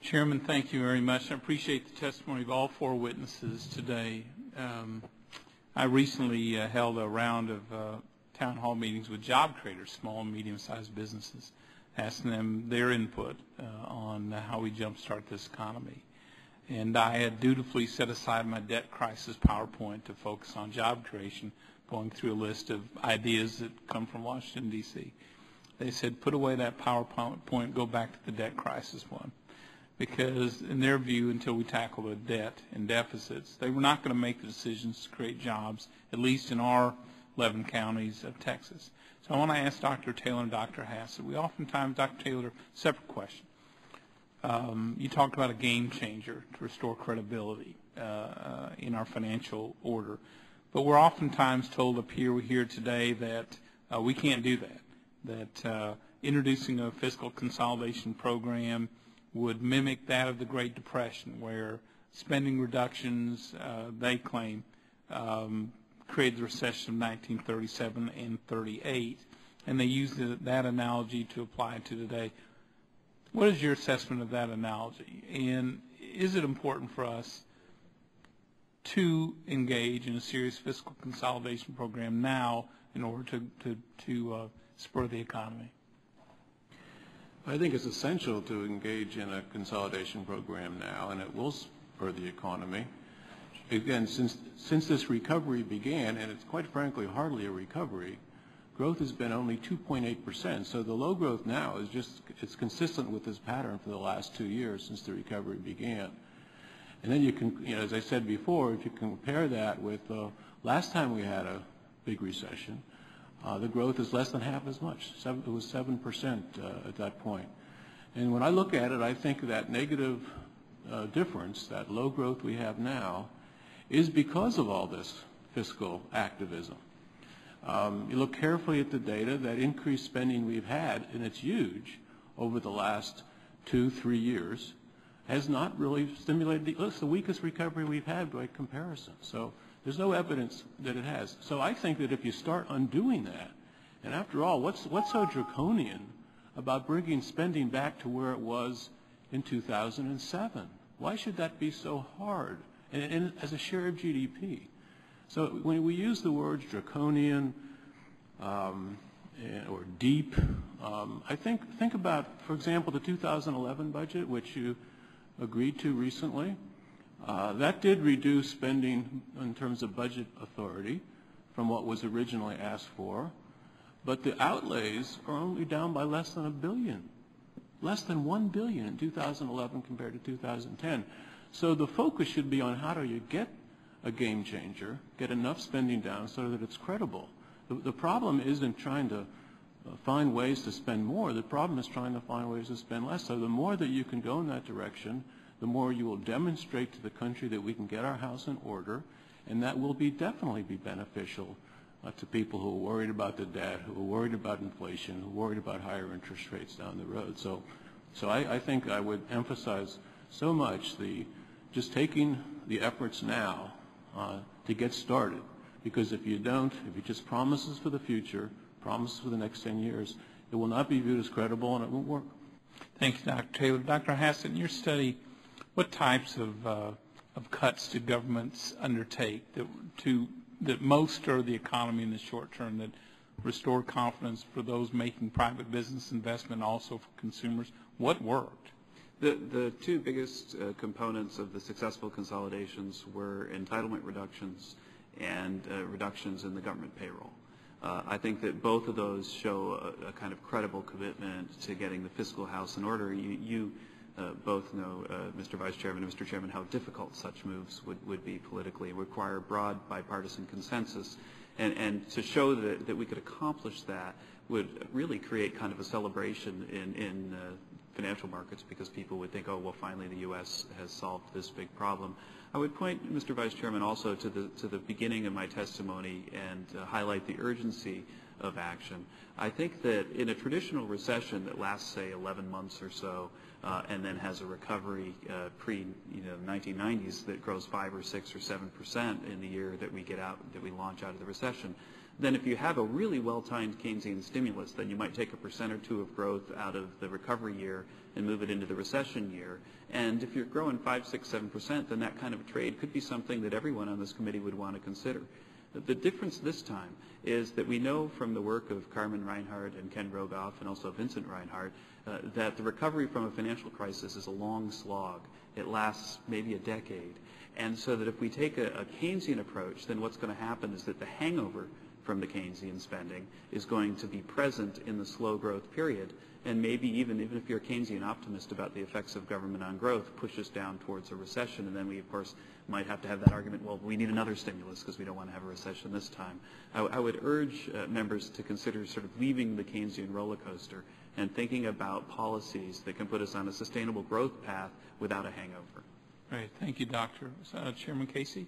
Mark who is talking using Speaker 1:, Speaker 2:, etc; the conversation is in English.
Speaker 1: Chairman, thank you very much. I appreciate the testimony of all four witnesses today. I recently held a round of town hall meetings with job creators, small and medium-sized businesses, asking them their input on how we jumpstart this economy. And I had dutifully set aside my debt crisis PowerPoint to focus on job creation, going through a list of ideas that come from Washington, D.C. They said, put away that PowerPoint, go back to the debt crisis one. Because in their view, until we tackle the debt and deficits, they were not going to make the decisions to create jobs, at least in our 11 counties of Texas. So I want to ask Dr. Taylor and Dr. Hassett. We oftentimes, Dr. Taylor, separate question. You talked about a game changer to restore credibility in our financial order. But we're oftentimes told up here, we hear today that we can't do that, that introducing a fiscal consolidation program would mimic that of the Great Depression, where spending reductions, they claim, created the recession of 1937 and 38, and they use that analogy to apply to today. What is your assessment of that analogy? And is it important for us to engage in a serious fiscal consolidation program now in order to spur the economy?
Speaker 2: I think it's essential to engage in a consolidation program now, and it will spur the economy. Again, since this recovery began, and it's quite frankly hardly a recovery, growth has been only 2.8%. So the low growth now is it's consistent with this pattern for the last 2 years since the recovery began. And then you can, as I said before, if you compare that with the last time we had a big recession, the growth is less than half as much. It was 7% at that point. And when I look at it, I think that negative difference, that low growth we have now, is because of all this fiscal activism. You look carefully at the data, that increased spending we've had, and it's huge, over the last 2-3 years, has not really stimulated it's the weakest recovery we've had by comparison. So there's no evidence that it has. So I think that if you start undoing that, and after all, what's so draconian about bringing spending back to where it was in 2007? Why should that be so hard? And as a share of GDP. So when we use the words draconian or deep, I think about, for example, the 2011 budget, which you agreed to recently. That did reduce spending in terms of budget authority from what was originally asked for, but the outlays are only down by less than $1 billion, less than $1 billion in 2011 compared to 2010. So the focus should be on how do you get a game changer, get enough spending down so that it's credible. The problem isn't trying to find ways to spend more. The problem is trying to find ways to spend less. So the more that you can go in that direction, the more you will demonstrate to the country that we can get our house in order, and that will definitely be beneficial to people who are worried about the debt, who are worried about inflation, who are worried about higher interest rates down the road. So I think I would emphasize so much just taking the efforts now to get started, because if you don't, if it just promises for the future, promises for the next 10 years, it will not be viewed as credible and it won't work.
Speaker 1: Thank you, Dr. Taylor. Dr. Hassett, in your study, what types of cuts do governments undertake that most stir the economy in the short term, that restore confidence for those making private business investment, also for consumers? What worked?
Speaker 3: The two biggest components of the successful consolidations were entitlement reductions and reductions in the government payroll. I think that both of those show a kind of credible commitment to getting the fiscal house in order. You both know, Mr. Vice Chairman and Mr. Chairman, how difficult such moves would be politically. It would require broad bipartisan consensus. And to show that we could accomplish that would really create kind of a celebration in financial markets, because people would think, oh, well, finally the U.S. has solved this big problem. I would point, Mr. Vice Chairman, also to the beginning of my testimony and highlight the urgency of action. I think that in a traditional recession that lasts, say, 11 months or so, and then has a recovery pre-1990s that grows 5 or 6 or 7% in the year that we launch out of the recession, then if you have a really well-timed Keynesian stimulus, then you might take 1% or 2% of growth out of the recovery year and move it into the recession year. And if you're growing 5, 6, 7%, then that kind of a trade could be something that everyone on this committee would want to consider. The difference this time is that we know from the work of Carmen Reinhardt and Ken Rogoff and also Vincent Reinhardt that the recovery from a financial crisis is a long slog. It lasts maybe a decade. And so that if we take a Keynesian approach, then what's going to happen is that the hangover from the Keynesian spending is going to be present in the slow growth period, and maybe even if you're a Keynesian optimist about the effects of government on growth, pushes down towards a recession, and then we, of course, might have to have that argument, well, we need another stimulus because we don't want to have a recession this time. I would urge members to consider sort of leaving the Keynesian roller coaster and thinking about policies that can put us on a sustainable growth path without a hangover.
Speaker 1: Right. Thank you, Doctor. Chairman Casey?